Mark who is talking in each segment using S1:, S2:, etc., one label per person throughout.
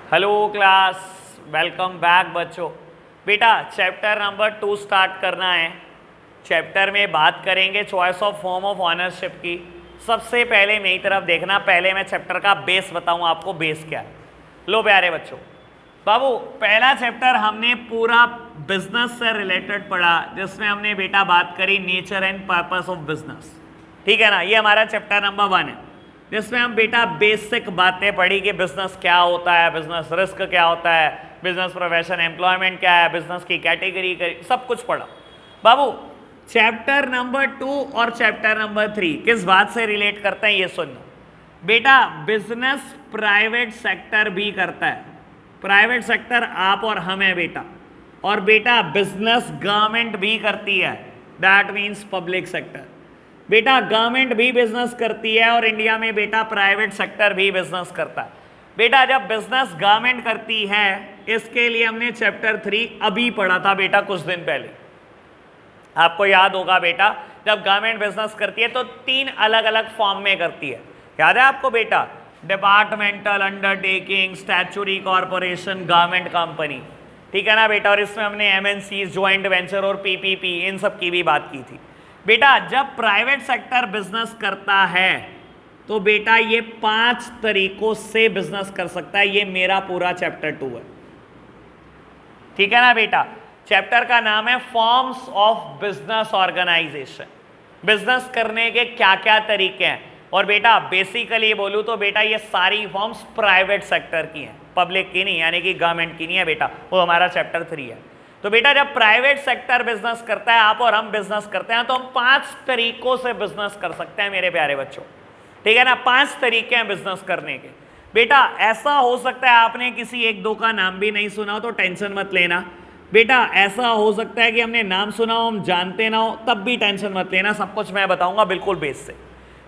S1: Hello class, welcome back बच्चों। बेटा chapter number 2 start करना है। चैप्टर में बात करेंगे choice of form of ownership की। सबसे पहले मेरी तरफ देखना, पहले मैं चैप्टर का बेस बताऊं आपको, बेस क्या है। लो प्यारे बच्चों, बाबू पहला चैप्टर हमने पूरा बिजनेस से रिलेटेड पढ़ा, जिसमें हमने बेटा बात करी nature and purpose of business. ठीक है ना, ये हमारा चैप्टर नंबर 1 है, जिसमें हम बेटा बेसिक बातें पढ़ी कि बिजनेस क्या होता है, बिजनेस रिस्क क्या होता है, बिजनेस प्रोफेशन एम्प्लॉयमेंट क्या है, बिजनेस की कैटेगरी सब कुछ पढ़ा। बाबू चैप्टर नंबर 2 और चैप्टर नंबर 3 किस बात से रिलेट करते हैं ये सुनना। बेटा बिजनेस प्राइवेट सेक्टर भी करता है, प्राइवेट सेक्टर आप और हम है बेटा, और बेटा बिजनेस गवर्नमेंट भी करती है, दैट मीन्स पब्लिक सेक्टर। बेटा गवर्नमेंट भी बिजनेस करती है और इंडिया में बेटा प्राइवेट सेक्टर भी बिजनेस करता है। बेटा जब बिजनेस गवर्नमेंट करती है, इसके लिए हमने चैप्टर 3 अभी पढ़ा था बेटा, कुछ दिन पहले। आपको याद होगा बेटा, जब गवर्नमेंट बिजनेस करती है तो 3 अलग अलग फॉर्म में करती है, याद है आपको बेटा? Departmental undertaking, statutory corporation, government company. ठीक है ना बेटा? और इसमें हमने एमएनसी, ज्वाइंट वेंचर और पीपीपी इन सब की भी बात की थी। बेटा जब प्राइवेट सेक्टर बिजनेस करता है तो बेटा ये 5 तरीकों से बिजनेस कर सकता है। ये मेरा पूरा चैप्टर 2 है, ठीक है ना बेटा? चैप्टर का नाम है forms of business organisation. Business करने के क्या क्या तरीके हैं, और बेटा बेसिकली बोलूं तो बेटा ये सारी फॉर्म्स प्राइवेट सेक्टर की हैं, पब्लिक की नहीं, यानी कि गवर्नमेंट की नहीं है बेटा। वो हमारा चैप्टर 3 है। तो बेटा जब प्राइवेट सेक्टर बिजनेस करता है, आप और हम बिजनेस करते हैं, तो हम 5 तरीकों से बिजनेस कर सकते हैं मेरे प्यारे बच्चों, ठीक है ना? 5 तरीके हैं बिजनेस करने के। बेटा ऐसा हो सकता है आपने किसी 1-2 का नाम भी नहीं सुना हो तो टेंशन मत लेना बेटा। ऐसा हो सकता है कि हमने नाम सुना हो, हम जानते ना हो, तब भी टेंशन मत लेना, सब कुछ मैं बताऊंगा बिल्कुल बेस से।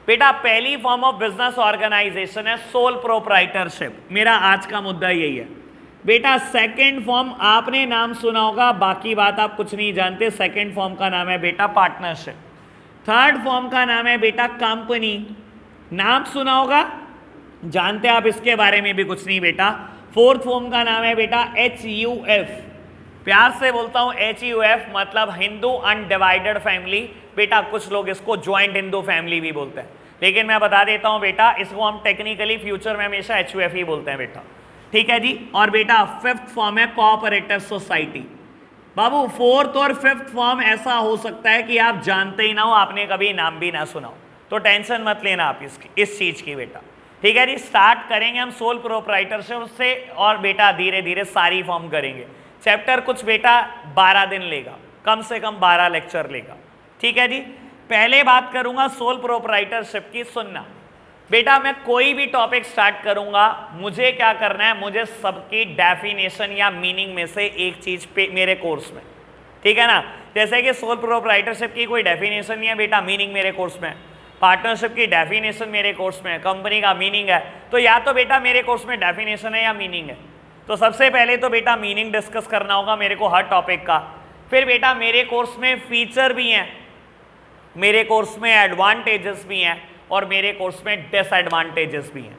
S1: बेटा पहली फॉर्म ऑफ बिजनेस ऑर्गेनाइजेशन है सोल प्रोप्राइटरशिप, मेरा आज का मुद्दा यही है बेटा। सेकंड फॉर्म आपने नाम सुना होगा, बाकी बात आप कुछ नहीं जानते। सेकंड फॉर्म का नाम है बेटा पार्टनरशिप। थर्ड फॉर्म का नाम है बेटा कंपनी, नाम सुना होगा, जानते आप इसके बारे में भी कुछ नहीं बेटा। फोर्थ फॉर्म का नाम है बेटा HUF, प्यार से बोलता हूं HUF मतलब हिंदू अनडिवाइडेड फैमिली। बेटा कुछ लोग इसको ज्वाइंट हिंदू फैमिली भी बोलते हैं, लेकिन मैं बता देता हूं बेटा, इसको हम टेक्निकली फ्यूचर में हमेशा HUF ही बोलते हैं बेटा, ठीक है जी। और बेटा फिफ्थ फॉर्म है कोऑपरेटिव सोसाइटी। बाबू फोर्थ और फिफ्थ फॉर्म ऐसा हो सकता है कि आप जानते ही ना हो, आपने कभी नाम भी ना सुना हो, तो टेंशन मत लेना आप इस चीज की बेटा, ठीक है जी। स्टार्ट करेंगे हम सोल प्रोप्राइटरशिप से, और बेटा धीरे धीरे सारी फॉर्म करेंगे। चैप्टर कुछ बेटा 12 दिन लेगा, कम से कम 12 लेक्चर लेगा, ठीक है जी। पहले बात करूंगा सोल प्रोप्राइटरशिप की, सुनना बेटा। मैं कोई भी टॉपिक स्टार्ट करूंगा, मुझे क्या करना है, मुझे सबकी डेफिनेशन या मीनिंग में से एक चीज पे मेरे कोर्स में, ठीक है ना? जैसे कि सोल प्रोप्राइटरशिप की कोई डेफिनेशन नहीं है बेटा, मीनिंग मेरे कोर्स में। पार्टनरशिप की डेफिनेशन मेरे कोर्स में है, कंपनी का मीनिंग है। तो या तो बेटा मेरे कोर्स में डेफिनेशन है या मीनिंग है। तो सबसे पहले तो बेटा मीनिंग डिस्कस करना होगा मेरे को हर टॉपिक का। फिर बेटा मेरे कोर्स में फीचर भी हैं, मेरे कोर्स में एडवांटेजेस भी हैं, और मेरे कोर्स में डिसएडवांटेजेस भी हैं,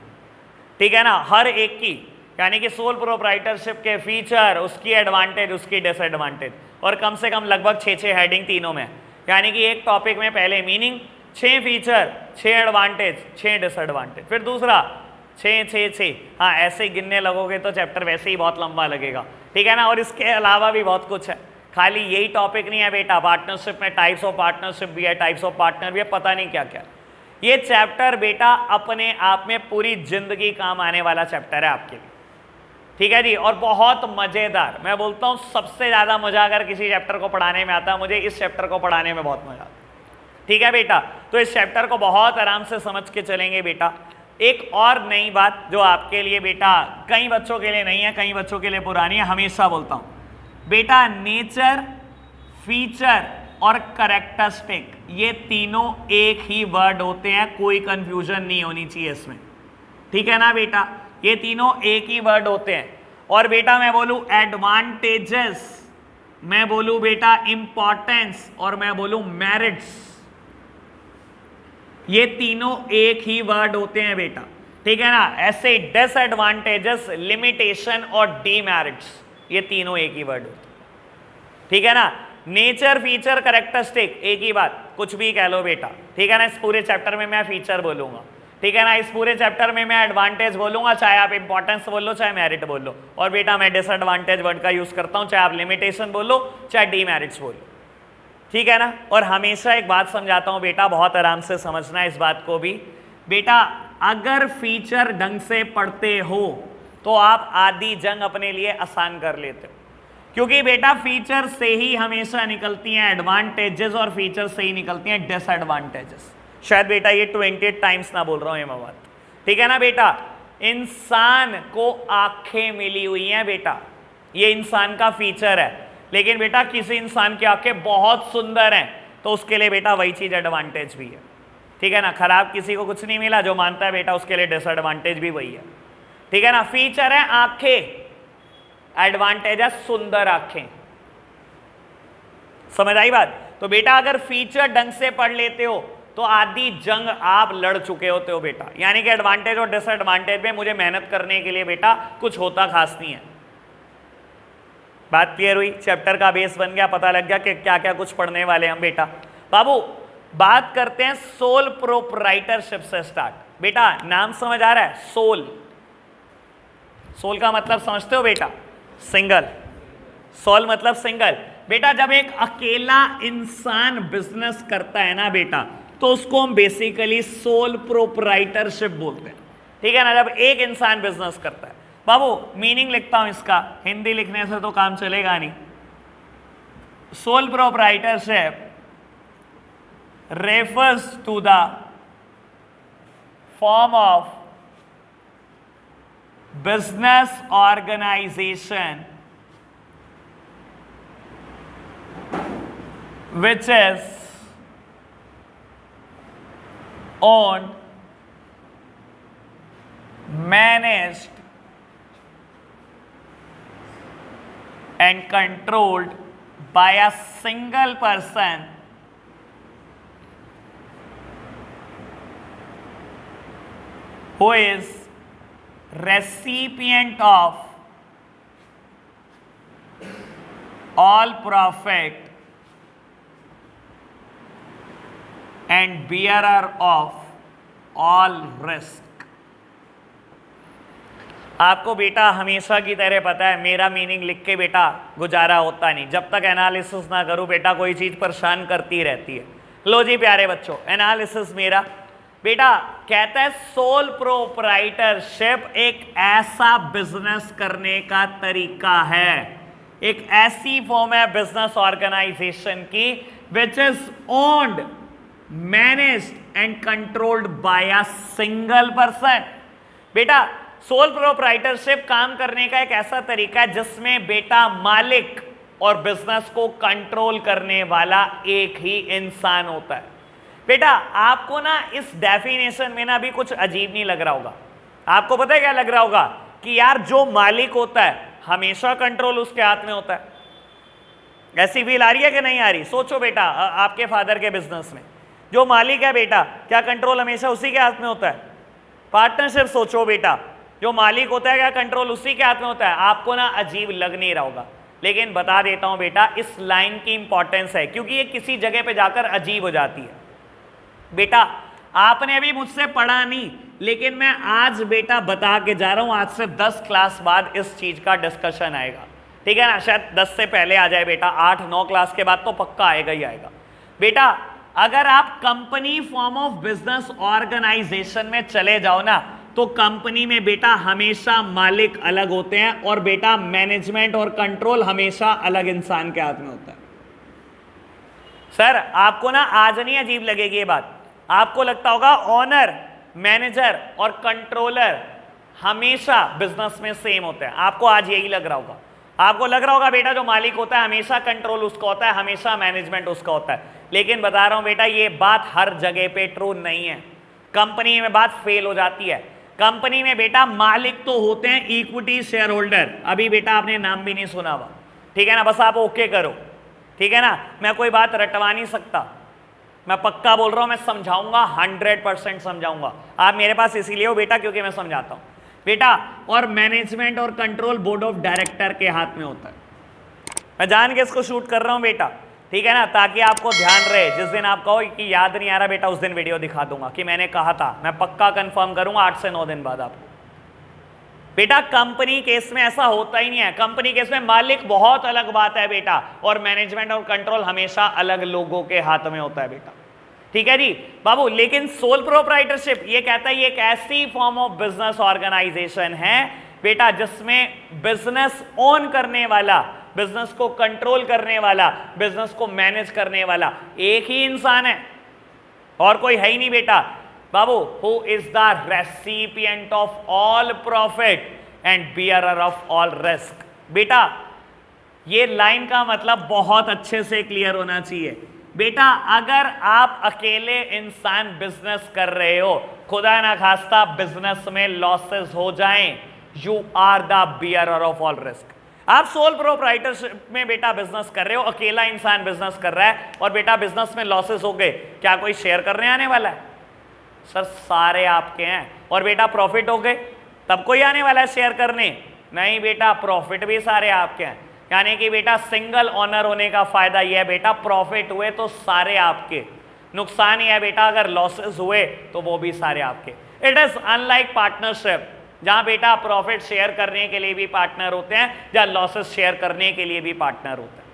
S1: ठीक है ना? हर एक की, यानी कि सोल प्रोप्राइटरशिप के फीचर, उसकी एडवांटेज, उसकी डिसएडवांटेज, और कम से कम लगभग 6 हेडिंग तीनों में, यानी कि एक टॉपिक में पहले मीनिंग, 6 फीचर, 6 एडवांटेज, 6 डिसएडवांटेज, फिर दूसरा 6, हाँ ऐसे गिनने लगोगे तो चैप्टर वैसे ही बहुत लंबा लगेगा, ठीक है ना? और इसके अलावा भी बहुत कुछ है, खाली यही टॉपिक नहीं है बेटा। पार्टनरशिप में टाइप्स ऑफ पार्टनरशिप भी है, टाइप्स ऑफ पार्टनर भी है, पता नहीं क्या क्या। ये चैप्टर बेटा अपने आप में पूरी जिंदगी काम आने वाला चैप्टर है आपके लिए, ठीक है जी। और बहुत मजेदार, मैं बोलता हूँ सबसे ज्यादा मजा अगर किसी चैप्टर को पढ़ाने में आता है, मुझे इस चैप्टर को पढ़ाने में बहुत मजा आता है, ठीक है बेटा? तो इस चैप्टर को बहुत आराम से समझ के चलेंगे बेटा। एक और नई बात जो आपके लिए बेटा, कई बच्चों के लिए नहीं है, कई बच्चों के लिए पुरानी है, हमेशा बोलता हूं बेटा, नेचर, फीचर और करेक्टरिस्टिक, ये तीनों एक ही वर्ड होते हैं, कोई कंफ्यूजन नहीं होनी चाहिए इसमें, ठीक है ना बेटा? ये तीनों एक ही वर्ड होते हैं। और बेटा मैं बोलूं एडवांटेजेस, मैं बोलूं बेटा इंपॉर्टेंस, और मैं बोलूं मेरिट्स, ये तीनों एक ही वर्ड होते हैं बेटा। ठीक है ना। ऐसे डिसएडवांटेजेस, लिमिटेशन और डीमेरिट्स, ये तीनों एक ही वर्ड होते, ठीक है ना। नेचर, फीचर, कैरेक्टरिस्टिक, एक ही बात, कुछ भी कह लो बेटा, ठीक है ना। इस पूरे चैप्टर में मैं फीचर बोलूंगा, ठीक है ना। इस पूरे चैप्टर में मैं एडवांटेज बोलूंगा, चाहे आप इंपॉर्टेंस बोल लो चाहे मेरिट बोल लो, और बेटा मैं डिसएडवांटेज वर्ड का यूज करता हूं, चाहे आप लिमिटेशन बोलो चाहे डीमेरिट्स बोलो, ठीक है ना। और हमेशा एक बात समझाता हूं बेटा, बहुत आराम से समझना इस बात को भी बेटा, अगर फीचर ढंग से पढ़ते हो तो आप आधी जंग अपने लिए आसान कर लेते हो, क्योंकि बेटा फीचर से ही हमेशा निकलती हैं एडवांटेजेस और फीचर से ही निकलती हैं डिसएडवांटेजेस। शायद बेटा ये 28 टाइम्स ना बोल रहा हूं ये मैं बात, ठीक है ना बेटा। इंसान को आंखें मिली हुई हैं बेटा, ये इंसान का फीचर है, लेकिन बेटा किसी इंसान की आंखें बहुत सुंदर हैं तो उसके लिए बेटा वही चीज एडवांटेज भी है, ठीक है ना। खराब किसी को कुछ नहीं मिला, जो मानता है बेटा उसके लिए डिसएडवांटेज भी वही है, ठीक है ना। फीचर है आंखें, एडवांटेज है सुंदर आंखें, समझ आई बात। तो बेटा अगर फीचर ढंग से पढ़ लेते हो तो आधी जंग आप लड़ चुके होते हो बेटा, यानी कि एडवांटेज और डिसएडवांटेज में मुझे मेहनत करने के लिए बेटा कुछ होता खास नहीं है। बात क्लियर हुई, चैप्टर का बेस बन गया, पता लग गया कि क्या क्या कुछ पढ़ने वाले हम बेटा। बाबू बात करते हैं सोल प्रोप्राइटरशिप से स्टार्ट। बेटा नाम समझ आ रहा है, सोल, सोल का मतलब समझते हो बेटा, सिंगल, सोल मतलब सिंगल। बेटा जब एक अकेला इंसान बिजनेस करता है ना बेटा, तो उसको हम बेसिकली सोल प्रोप्राइटरशिप बोलते हैं, ठीक है ना, जब एक इंसान बिजनेस करता है। बाबू मीनिंग लिखता हूं इसका, हिंदी लिखने से तो काम चलेगा नहीं। Sole proprietorship refers to the form of business organization which is owned, managed and controlled by a single person who is recipient of all profit and bearer of all risk। आपको बेटा हमेशा की तरह पता है मेरा मीनिंग लिख के बेटा गुजारा होता नहीं, जब तक एनालिसिस ना करूं बेटा कोई चीज परेशान करती रहती है। लो जी प्यारे बच्चों, एनालिसिस मेरा बेटा कहता है सोल प्रोप्राइटरशिप एक ऐसा बिजनेस करने का तरीका है, एक ऐसी फॉर्म है बिजनेस ऑर्गेनाइजेशन की which is owned, managed and controlled by a single person. बेटा सोल प्रोप्राइटरशिप काम करने का एक ऐसा तरीका है जिसमें बेटा मालिक और बिजनेस को कंट्रोल करने वाला एक ही इंसान होता है। बेटा आपको ना इस डेफिनेशन में ना भी कुछ अजीब नहीं लग रहा होगा, आपको पता है क्या लग रहा होगा कि यार जो मालिक होता है हमेशा कंट्रोल उसके हाथ में होता है। ऐसी फील आ रही है कि नहीं आ रही? सोचो बेटा आपके फादर के बिजनेस में जो मालिक है बेटा, क्या कंट्रोल हमेशा उसी के हाथ में होता है? पार्टनरशिप सोचो बेटा, जो मालिक होता है क्या कंट्रोल उसी के हाथ में होता है? आपको ना अजीब लग नहीं रहा होगा, लेकिन बता देता हूं बेटा इस लाइन की इंपॉर्टेंस है क्योंकि ये किसी जगह पे जाकर अजीब हो जाती है। बेटा आपने अभी मुझसे पढ़ा नहीं, लेकिन मैं आज बेटा बता के जा रहा हूं, आज से 10 क्लास बाद इस चीज का डिस्कशन आएगा, ठीक है ना। शायद 10 से पहले आ जाए बेटा, 8-9 क्लास के बाद तो पक्का आएगा ही आएगा। बेटा अगर आप company form of business organisation में चले जाओ ना, तो कंपनी में बेटा हमेशा मालिक अलग होते हैं और बेटा मैनेजमेंट और कंट्रोल हमेशा अलग इंसान के हाथ में होता है। सर आपको ना आज नहीं अजीब लगेगी ये बात, आपको लगता होगा ऑनर, मैनेजर और कंट्रोलर हमेशा बिजनेस में सेम होते हैं, आपको आज यही लग रहा होगा। आपको लग रहा होगा बेटा जो मालिक होता है हमेशा कंट्रोल उसका होता है, हमेशा मैनेजमेंट उसका होता है, लेकिन बता रहा हूं बेटा ये बात हर जगह पे ट्रू नहीं है। कंपनी में बात फेल हो जाती है। कंपनी में बेटा मालिक तो होते हैं इक्विटी शेयर होल्डर, अभी बेटा आपने नाम भी नहीं सुना हुआ, ठीक है ना, बस आप ओके करो, ठीक है ना, मैं कोई बात रटवा नहीं सकता, मैं पक्का बोल रहा हूं, मैं समझाऊंगा, 100% समझाऊंगा। आप मेरे पास इसीलिए हो बेटा क्योंकि मैं समझाता हूं बेटा। और मैनेजमेंट और कंट्रोल बोर्ड ऑफ डायरेक्टर के हाथ में होता है। मैं जान के इसको शूट कर रहा हूं बेटा, ठीक है ना, ताकि आपको ध्यान रहे। जिस दिन आप कहो कि याद नहीं आ रहा बेटा, उस दिन वीडियो दिखा दूंगा कि मैंने कहा था। मैं पक्का कंफर्म करूंगा 8 से 9 दिन बाद आपको। बेटा कंपनी केस में ऐसा होता ही नहीं है। कंपनी केस में मालिक बहुत अलग बात है बेटा, और मैनेजमेंट और कंट्रोल हमेशा अलग लोगों के हाथ में होता है बेटा, ठीक है जी बाबू। लेकिन सोल प्रोप्राइटरशिप ये कहता है ये एक ऐसी फॉर्म ऑफ बिजनेस ऑर्गेनाइजेशन है बेटा जिसमें बिजनेस ओन करने वाला, बिजनेस को कंट्रोल करने वाला, बिजनेस को मैनेज करने वाला एक ही इंसान है और कोई है ही नहीं बेटा बाबू। Who is the recipient of all profit and bearer of all risk. बेटा ये लाइन का मतलब बहुत अच्छे से क्लियर होना चाहिए बेटा। अगर आप अकेले इंसान बिजनेस कर रहे हो, खुदा ना खास्ता बिजनेस में लॉसेस हो जाएं, you are the bearer of all risk. आप सोल प्रोप्राइटरशिप में बेटा बिजनेस कर रहे हो, अकेला इंसान बिजनेस कर रहा है और बेटा बिजनेस में लॉसेस हो गए, क्या कोई शेयर करने आने वाला है? सर सारे आपके हैं। और बेटा प्रॉफिट हो गए तब कोई आने वाला है शेयर करने? नहीं बेटा, प्रॉफिट भी सारे आपके हैं। यानी कि बेटा सिंगल ऑनर होने का फायदा यह है बेटा, प्रॉफिट हुए तो सारे आपके, नुकसान यह है बेटा अगर लॉसेस हुए तो वो भी सारे आपके। इट इज अनलाइक पार्टनरशिप, जहां बेटा प्रॉफिट शेयर करने के लिए भी पार्टनर होते हैं, जहां लॉसेस शेयर करने के लिए भी पार्टनर होते हैं।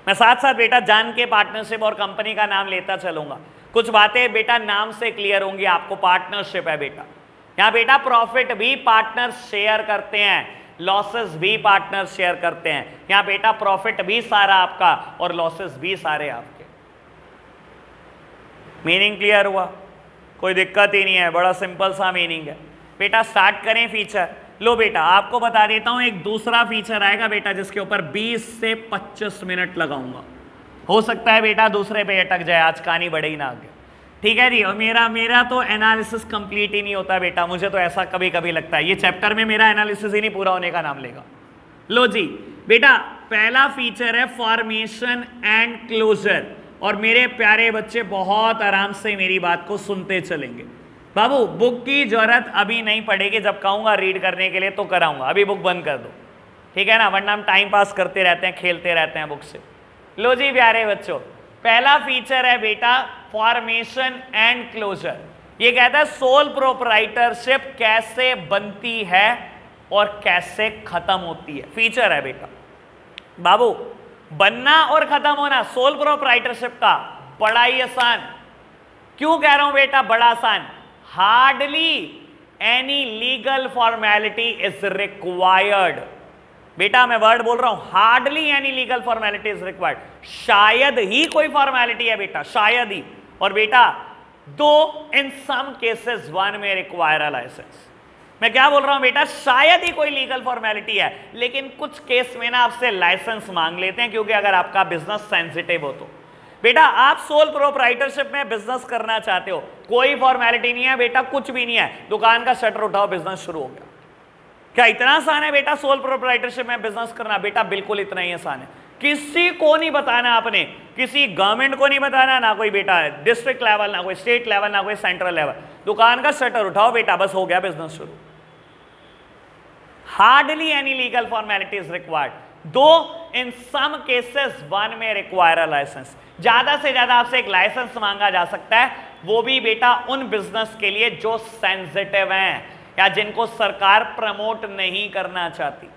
S1: मैं साथ साथ बेटा जान के पार्टनरशिप और कंपनी का नाम लेता चलूंगा। कुछ बातें बेटा नाम से क्लियर होंगी आपको। पार्टनरशिप है बेटा, यहां बेटा प्रॉफिट भी पार्टनर शेयर करते हैं, लॉसेस भी पार्टनर शेयर करते हैं। यहां बेटा प्रॉफिट भी सारा आपका और लॉसेस भी सारे आपके। मीनिंग क्लियर हुआ? कोई दिक्कत ही नहीं है, बड़ा सिंपल सा मीनिंग है बेटा। स्टार्ट करें फीचर। लो बेटा आपको बता देता हूं, एक दूसरा फीचर आएगा बेटा जिसके ऊपर 20 से 25 मिनट लगाऊंगा। हो सकता है बेटा दूसरे पे अटक जाए, आज कहानी बढ़े ही ना आगे, ठीक है जी। और मेरा तो एनालिसिस कंप्लीट ही नहीं होता बेटा, मुझे तो ऐसा कभी कभी लगता है ये चैप्टर में मेरा एनालिसिस ही नहीं पूरा होने का नाम लेगा। लो जी बेटा पहला फीचर है फॉर्मेशन एंड क्लोजर। और मेरे प्यारे बच्चे बहुत आराम से मेरी बात को सुनते चलेंगे बाबू। बुक की जरूरत अभी नहीं पड़ेगी, जब कहूंगा रीड करने के लिए तो कराऊंगा, अभी बुक बंद कर दो, ठीक है ना, वरना हम टाइम पास करते रहते हैं, खेलते रहते हैं बुक से। लो जी प्यारे बच्चों, पहला फीचर है बेटा फॉर्मेशन एंड क्लोजर। ये कहता है सोल प्रोप्राइटरशिप कैसे बनती है और कैसे खत्म होती है। फीचर है बेटा बाबू, बनना और खत्म होना सोल प्रोप्राइटरशिप का बड़ा ही आसान। क्यों कह रहा हूं बेटा बड़ा आसान? Hardly any legal formality is required. बेटा मैं वर्ड बोल रहा हूं, hardly any legal formality is required. शायद ही कोई फॉर्मेलिटी है बेटा, शायद ही। और बेटा दो इन सम केसेस वन में रिक्वायर अ लाइसेंस। मैं क्या बोल रहा हूं बेटा, शायद ही कोई लीगल फॉर्मेलिटी है, लेकिन कुछ केस में ना आपसे लाइसेंस मांग लेते हैं, क्योंकि अगर आपका बिजनेस सेंसिटिव हो तो। बेटा आप सोल प्रोप्राइटरशिप में बिजनेस करना चाहते हो, कोई फॉर्मेलिटी नहीं है बेटा, कुछ भी नहीं है, दुकान का शटर उठाओ बिजनेस शुरू हो गया। क्या इतना आसान है बेटा सोल प्रोप्राइटरशिप में बिजनेस करना? बेटा बिल्कुल इतना ही आसान है। किसी को नहीं बताना आपने, किसी गवर्नमेंट को नहीं बताना, ना कोई बेटा डिस्ट्रिक्ट लेवल, ना कोई स्टेट लेवल, ना कोई सेंट्रल लेवल। दुकान का शटर उठाओ बेटा, बस हो गया बिजनेस शुरू। Hardly any legal formality is required, दो इन सम केसेस वन में रिक्वायर अ लाइसेंस। ज्यादा से ज्यादा आपसे एक लाइसेंस मांगा जा सकता है, वो भी बेटा उन बिजनेस के लिए जो सेंसिटिव हैं या जिनको सरकार प्रमोट नहीं करना चाहती।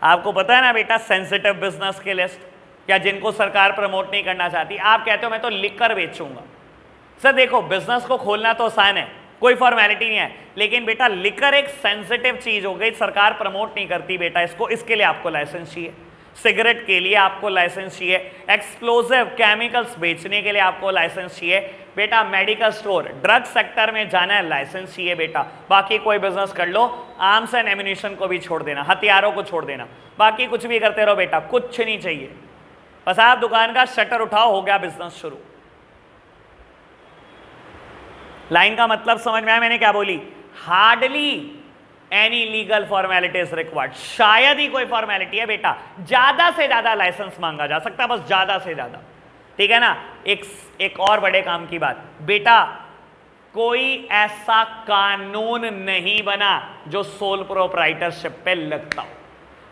S1: आपको पता है ना बेटा सेंसिटिव बिजनेस के लिस्ट, या जिनको सरकार प्रमोट नहीं करना चाहती। आप कहते हो मैं तो लिकर बेचूंगा। सर देखो बिजनेस को खोलना तो आसान है, कोई फॉर्मेलिटी नहीं है, लेकिन बेटा लिकर एक सेंसिटिव चीज हो गई, सरकार प्रमोट नहीं करती बेटा इसको, इसके लिए आपको लाइसेंस चाहिए। सिगरेट के लिए आपको लाइसेंस चाहिए, एक्सप्लोजिव केमिकल्स बेचने के लिए आपको लाइसेंस चाहिए बेटा, मेडिकल स्टोर ड्रग सेक्टर में जाना है लाइसेंस चाहिए बेटा। बाकी कोई बिजनेस कर लो, आर्म्स एंड एम्युनिशन को भी छोड़ देना, हथियारों को छोड़ देना, बाकी कुछ भी करते रहो बेटा, कुछ नहीं चाहिए, बस आप दुकान का शटर उठाओ, हो गया बिजनेस शुरू। लाइन का मतलब समझ में आया मैंने क्या बोली? Hardly any legal formality is required, शायद ही कोई फॉर्मेलिटी है बेटा, ज्यादा से ज्यादा लाइसेंस मांगा जा सकता है, बस ज्यादा से ज्यादा। ठीक है ना। एक और बड़े काम की बात बेटा, कोई ऐसा कानून नहीं बना जो सोल प्रोप्राइटरशिप पे लगता हो।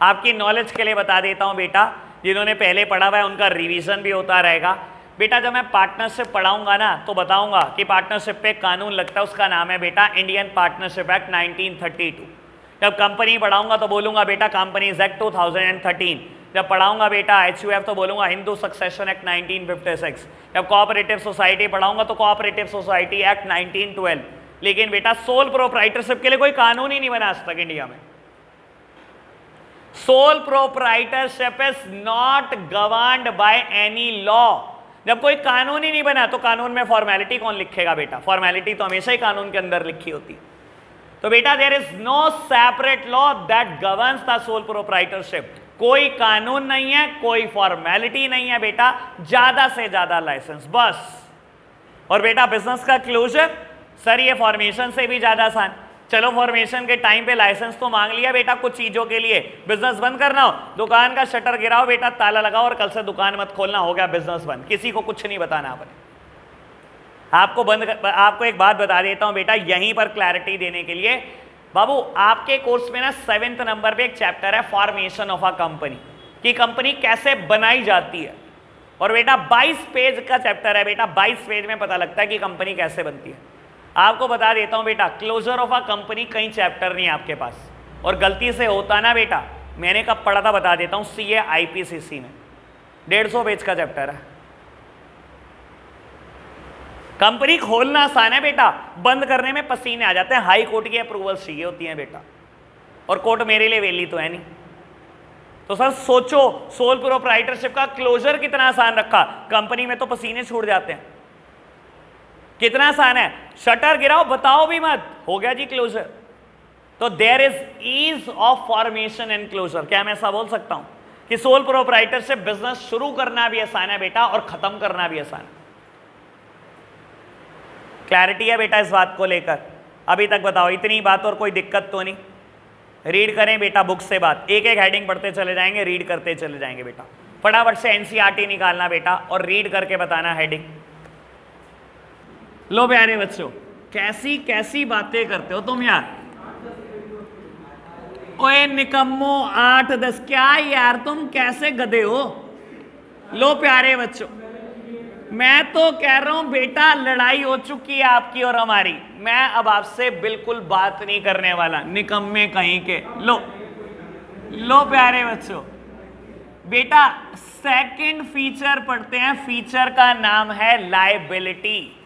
S1: आपकी नॉलेज के लिए बता देता हूं बेटा, जिन्होंने पहले पढ़ा हुआ है उनका रिवीजन भी होता रहेगा। बेटा जब मैं पार्टनरशिप पढ़ाऊंगा ना तो बताऊंगा कि पार्टनरशिप पे कानून लगता है, उसका नाम है बेटा इंडियन पार्टनरशिप एक्ट 1932। जब कंपनी पढ़ाऊंगा तो बोलूंगा बेटा कंपनीज एक्ट 2013। जब पढ़ाऊंगा बेटा HUF तो बोलूंगा हिंदू सक्सेशन एक्ट 1956। जब कोऑपरेटिव सोसाइटी पढ़ाऊंगा तो कोऑपरेटिव सोसाइटी एक्ट 1912। लेकिन बेटा सोल प्रोप्राइटरशिप के लिए कोई कानून ही नहीं बना आज तक इंडिया में। Sole proprietorship is not governed by any law. जब कोई कानून ही नहीं बना तो कानून में फॉर्मेलिटी कौन लिखेगा बेटा? फॉर्मेलिटी तो हमेशा ही कानून के अंदर लिखी होती। तो बेटा there is no separate law that governs the sole proprietorship. कोई कानून नहीं है, कोई फॉर्मेलिटी नहीं है बेटा, ज्यादा से ज्यादा लाइसेंस बस। और बेटा बिजनेस का क्लोजर, सर ये फॉर्मेशन से भी ज्यादा आसान। चलो फॉर्मेशन के टाइम पे लाइसेंस तो मांग लिया बेटा कुछ चीजों के लिए, बिजनेस बंद करना हो दुकान का शटर गिराओ बेटा, ताला लगाओ और कल से दुकान मत खोलना, हो गया बिजनेस बंद। किसी को कुछ नहीं बताना आपने। आपको एक बात बता देता हूं बेटा, यहीं पर क्लैरिटी देने के लिए बाबू, आपके कोर्स में ना 7th नंबर पे एक चैप्टर है फॉर्मेशन ऑफ अ कंपनी, कि कंपनी कैसे बनाई जाती है। और बेटा 22 पेज का चैप्टर है बेटा, 22 पेज में पता लगता है कि कंपनी कैसे बनती है। आपको बता देता हूं बेटा, क्लोजर ऑफ अ कंपनी कहीं चैप्टर नहीं है आपके पास, और गलती से होता ना बेटा, मैंने कब पढ़ा था बता देता हूं, CA IPCC में 150 पेज का चैप्टर है। कंपनी खोलना आसान है बेटा, बंद करने में पसीने आ जाते हैं, हाई कोर्ट की अप्रूवल चाहिए होती है बेटा, और कोर्ट मेरे लिए वेली तो है नहीं। तो सर सोचो सोल प्रोप्राइटरशिप का क्लोजर कितना आसान रखा, कंपनी में तो पसीने छूट जाते हैं। कितना आसान है, शटर गिराओ बताओ भी मत, हो गया जी क्लोजर। तो there is ease of formation and closure. क्या मैं ऐसा बोल सकता हूं कि सोल प्रोप्राइटरशिप बिजनेस शुरू करना भी आसान है बेटा और खत्म करना भी आसान है? क्लैरिटी है बेटा इस बात को लेकर? अभी तक बताओ, इतनी बात और कोई दिक्कत तो नहीं? रीड करें बेटा बुक से बात, एक एक हेडिंग पढ़ते चले जाएंगे, रीड करते चले जाएंगे बेटा। फटाफट से NCERT निकालना बेटा और रीड करके बताना हेडिंग। लो प्यारे बच्चों, कैसी कैसी बातें करते हो तुम यार। ओए निकम्मो 8-10 क्या यार, तुम कैसे गधे हो? लो प्यारे बच्चों, मैं तो कह रहा हूं बेटा लड़ाई हो चुकी है आपकी और हमारी, मैं अब आपसे बिल्कुल बात नहीं करने वाला, निकम्मे कहीं के। लो प्यारे बच्चों, बेटा सेकंड फीचर पढ़ते हैं। फीचर का नाम है लायबिलिटी,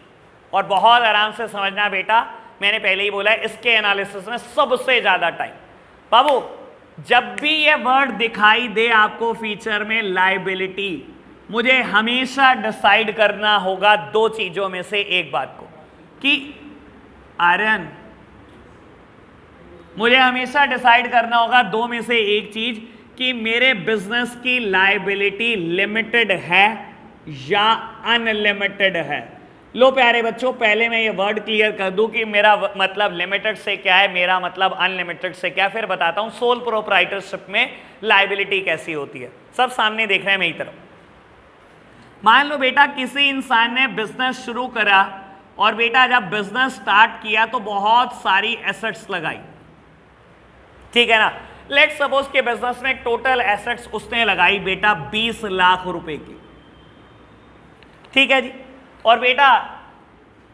S1: और बहुत आराम से समझना बेटा, मैंने पहले ही बोला है इसके एनालिसिस में सबसे ज्यादा टाइम। बाबू जब भी ये वर्ड दिखाई दे आपको फीचर में लायबिलिटी, मुझे हमेशा डिसाइड करना होगा दो चीजों में से एक बात को, कि आर्यन मुझे हमेशा डिसाइड करना होगा दो में से एक चीज, कि मेरे बिजनेस की लायबिलिटी लिमिटेड है या अनलिमिटेड है। लो प्यारे बच्चों, पहले मैं ये वर्ड क्लियर कर दूं कि मेरा मतलब लिमिटेड से क्या है, मेरा मतलब अनलिमिटेड से क्या, फिर बताता हूं सोल प्रोप्राइटरशिप में लायबिलिटी कैसी होती है। सब सामने देख रहे हैं मेरी तरफ। मान लो बेटा किसी इंसान ने बिजनेस शुरू करा, और बेटा जब बिजनेस स्टार्ट किया तो बहुत सारी एसेट्स लगाई, ठीक है ना। लेट्स सपोज के बिजनेस में टोटल एसेट्स उसने लगाई बेटा 20 लाख रुपए की, ठीक है जी। और बेटा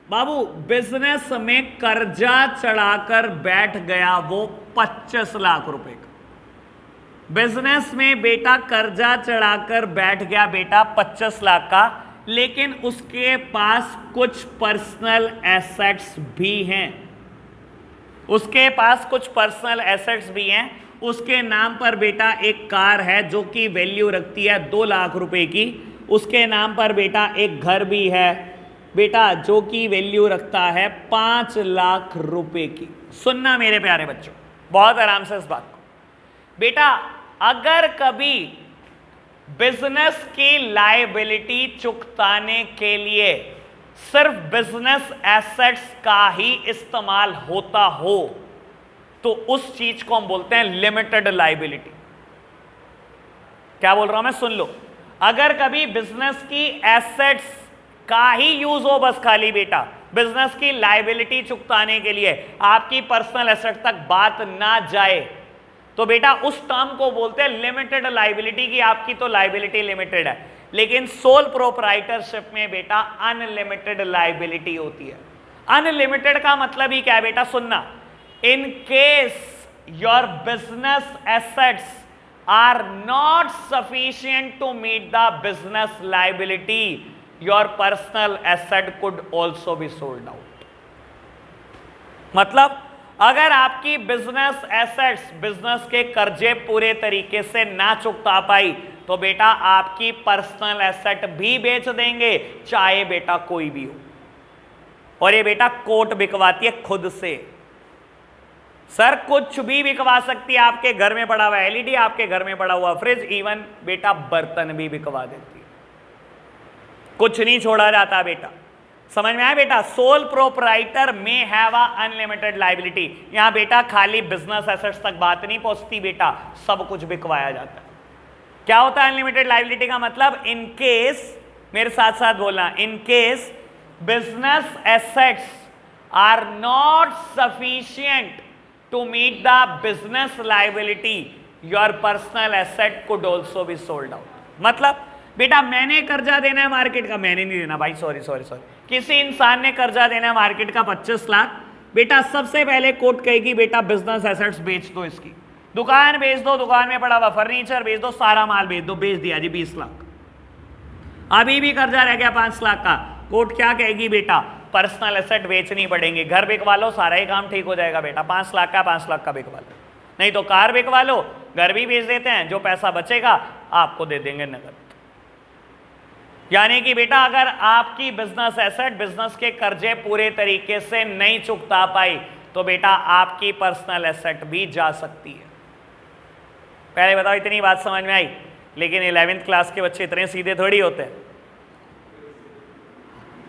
S1: बाबू बिजनेस में कर्जा चढ़ाकर बैठ गया वो 25 लाख रुपए का। बिजनेस में बेटा कर्जा चढ़ाकर बैठ गया बेटा 25 लाख का, लेकिन उसके पास कुछ पर्सनल एसेट्स भी हैं। उसके पास कुछ पर्सनल एसेट्स भी हैं। उसके नाम पर बेटा एक कार है जो कि वैल्यू रखती है 2 लाख रुपए की। उसके नाम पर बेटा एक घर भी है बेटा जो कि वैल्यू रखता है 5 लाख रुपए की। सुनना मेरे प्यारे बच्चों बहुत आराम से इस बात को। बेटा अगर कभी बिजनेस की लायबिलिटी चुकाने के लिए सिर्फ बिजनेस एसेट्स का ही इस्तेमाल होता हो तो उस चीज को हम बोलते हैं लिमिटेड लायबिलिटी। क्या बोल रहा हूं मैं, सुन लो। अगर कभी बिजनेस की एसेट्स का ही यूज हो बस खाली बेटा, बिजनेस की लायबिलिटी चुकाने के लिए आपकी पर्सनल एसेट तक बात ना जाए, तो बेटा उस टर्म को बोलते हैं लिमिटेड लायबिलिटी की, आपकी तो लायबिलिटी लिमिटेड है, लेकिन सोल प्रोप्राइटरशिप में बेटा अनलिमिटेड लायबिलिटी होती है। अनलिमिटेड का मतलब ही क्या है बेटा, सुनना, in case your business assets are not sufficient to meet the business liability, your personal asset could also be sold out. मतलब अगर आपकी बिजनेस एसेट्स, बिजनेस के कर्जे पूरे तरीके से ना चुका पाई, तो बेटा आपकी पर्सनल एसेट भी बेच देंगे, चाहे बेटा कोई भी हो। और ये बेटा कोर्ट बिकवाती है खुद से। सर कुछ भी बिकवा सकती है, आपके घर में पड़ा हुआ एलईडी, आपके घर में पड़ा हुआ फ्रिज, इवन बेटा बर्तन भी बिकवा देती है, कुछ नहीं छोड़ा जाता बेटा। समझ में आया बेटा, सोल प्रोप्राइटर में हैव अ अनलिमिटेड लायबिलिटी। यहां बेटा खाली बिजनेस एसेट्स तक बात नहीं पहुंचती बेटा, सब कुछ बिकवाया जाता है। क्या होता है अनलिमिटेड लायबिलिटी का मतलब, इन केस, मेरे साथ साथ बोलना, in case business assets are not sufficient to meet the business liability, your personal asset could also be sold out। मतलब बेटा मैंने कर्जा देना है मार्केट का, मैंने नहीं देना भाई, सॉरी, किसी इंसान ने कर्जा देना है मार्केट का 25 लाख, बेटा सबसे पहले कोर्ट कहेगी बेटा बिजनेस एसेट्स बेच दो, इसकी दुकान बेच दो, दुकान में पड़ा हुआ फर्नीचर बेच दो, सारा माल बेच दो, बेच दिया जी 20 लाख, अभी भी कर्जा रह गया 5 लाख का, कोर्ट क्या कहेगी बेटा, पर्सनल एसेट बेचनी पड़ेंगे, घर बिकवा लो, सारा ही काम ठीक हो जाएगा बेटा, 5 लाख का 5 लाख का बिकवा लो, नहीं तो कार बिकवा लो, घर भी बेच देते हैं, जो पैसा बचेगा आपको दे देंगे नगद। यानी कि बेटा अगर आपकी बिजनेस एसेट, बिजनेस के कर्जे पूरे तरीके से नहीं चुकता पाई, तो बेटा आपकी पर्सनल एसेट भी जा सकती है। पहले बताओ इतनी बात समझ में आई, लेकिन 11th क्लास के बच्चे इतने सीधे थोड़ी होते हैं।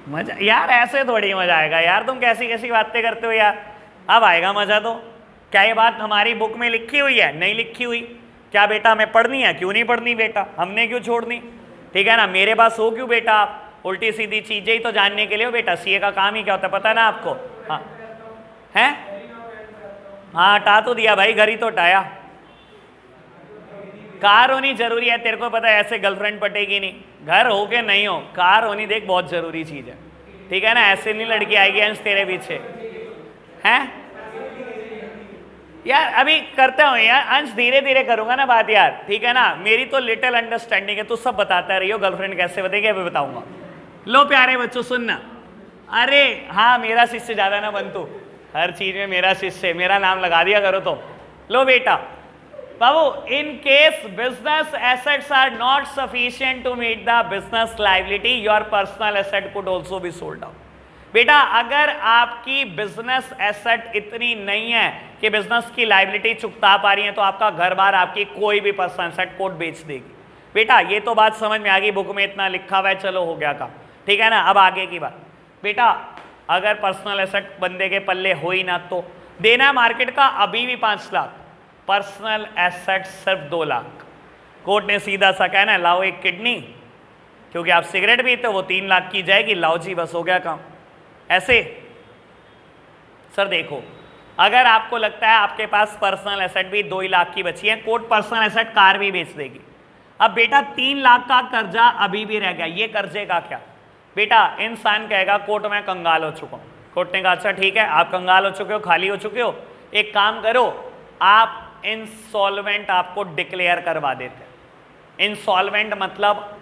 S1: मजा यार, ऐसे थोड़ी मजा आएगा यार, तुम कैसी कैसी बातें करते हो यार, अब आएगा मजा। तो क्या ये बात हमारी बुक में लिखी हुई है? नहीं लिखी हुई। क्या बेटा हमें पढ़नी है? क्यों नहीं पढ़नी बेटा, हमने क्यों छोड़नी, ठीक है ना। मेरे पास हो क्यों बेटा, आप उल्टी सीधी चीजें ही तो जानने के लिए हो बेटा। सीए का काम ही क्या होता है पता है ना आपको? हाँ है, हाँ हटा तो दिया भाई, घर ही तो हटाया। कार होनी जरूरी है, तेरे को पता है ऐसे गर्लफ्रेंड पटेगी नहीं, घर हो के नहीं हो, कार होनी देख बहुत जरूरी चीज है, ठीक है ना। ऐसे नहीं लड़की आएगी अंश तेरे पीछे, हैं यार। अभी करता हूँ यार अंश, धीरे धीरे करूंगा ना बात यार, ठीक है ना। मेरी तो लिटिल अंडरस्टैंडिंग है, तू सब बताता रही हो, गर्लफ्रेंड कैसे बनेगी अभी बताऊंगा। लो प्यारे बच्चों सुनना, अरे हाँ मेरा शिष्य ज्यादा ना बन तू, हर चीज में मेरा शिष्य, मेरा नाम लगा दिया करो। तो लो बेटा बाबू, in case business assets are not sufficient to meet the business liability, your personal asset could also be sold out. बेटा अगर आपकी बिजनेस एसेट इतनी नहीं है कि बिजनेस की लायबिलिटी चुकता पा रही है, तो आपका घर बार, आपकी कोई भी पर्सनल एसेट कोर्ट बेच देगी बेटा। ये तो बात समझ में आ गई, बुक में इतना लिखा हुआ है, चलो हो गया काम, ठीक है ना। अब आगे की बात बेटा, अगर पर्सनल एसेट बंदे के पल्ले हो ही ना, तो देना मार्केट का अभी भी 5 लाख, पर्सनल एसेट सिर्फ 2 लाख। कोर्ट ने सीधा सा कहना है लाओ एक किडनी, क्योंकि आप सिगरेट पीते हो, वो 3 लाख की जाएगी, लाओ जी बस हो गया काम। ऐसे सर देखो, अगर आपको लगता है आपके पास पर्सनल एसेट भी 2 लाख की बची है, कोर्ट पर्सनल एसेट कार भी बेच देगी। अब बेटा 3 लाख का कर्जा अभी भी रह गया, ये कर्जे का क्या बेटा, इंसान कहेगा कोर्ट में कंगाल हो चुका हूं। कोर्ट ने कहा अच्छा ठीक है, आप कंगाल हो चुके हो, खाली हो चुके हो, एक काम करो, आप इंसॉल्वेंट आपको डिक्लेयर करवा देते हैं। इंसॉल्वेंट मतलब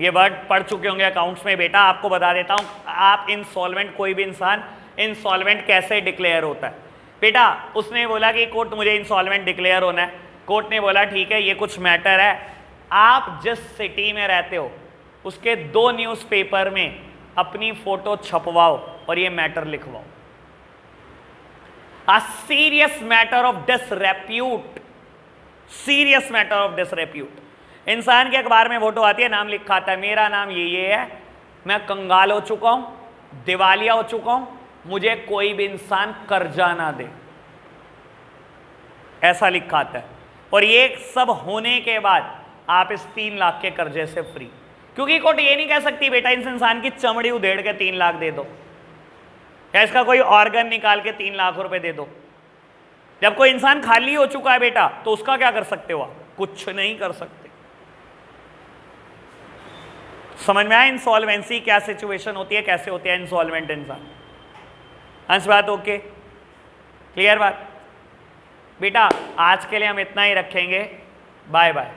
S1: ये वर्ड पढ़ चुके होंगे अकाउंट्स में बेटा, आपको बता देता हूं, आप इंसॉल्वेंट, कोई भी इंसान इंसॉल्वेंट कैसे डिक्लेयर होता है बेटा। उसने बोला कि कोर्ट मुझे इंसॉल्वेंट डिक्लेयर होना है, कोर्ट ने बोला ठीक है ये कुछ मैटर है, आप जिस सिटी में रहते हो उसके 2 न्यूज़पेपर में अपनी फोटो छपवाओ और ये matter लिखवाओ। A serious matter of disrepute, serious matter of disrepute। इंसान के अखबार में फोटो आती है, नाम लिखा आता है, मेरा नाम ये है, मैं कंगाल हो चुका हूं, दिवालिया हो चुका हूं, मुझे कोई भी इंसान कर्जा ना दे, ऐसा लिखा आता है। और ये सब होने के बाद आप इस 3 लाख के कर्जे से फ्री। क्योंकि कोर्ट ये नहीं कह सकती बेटा इस इंसान की चमड़ी उधेड़ के 3 लाख दे दो, या इसका कोई ऑर्गन निकाल के 3 लाख रुपए दे दो। जब कोई इंसान खाली हो चुका है बेटा तो उसका क्या कर सकते हो आप? कुछ नहीं कर सकते। समझ में आया इंसॉल्वेंसी क्या सिचुएशन होती है, कैसे होती है इंसॉल्वेंट इंसान? अंश बात ओके, क्लियर बात? बेटा आज के लिए हम इतना ही रखेंगे, बाय बाय।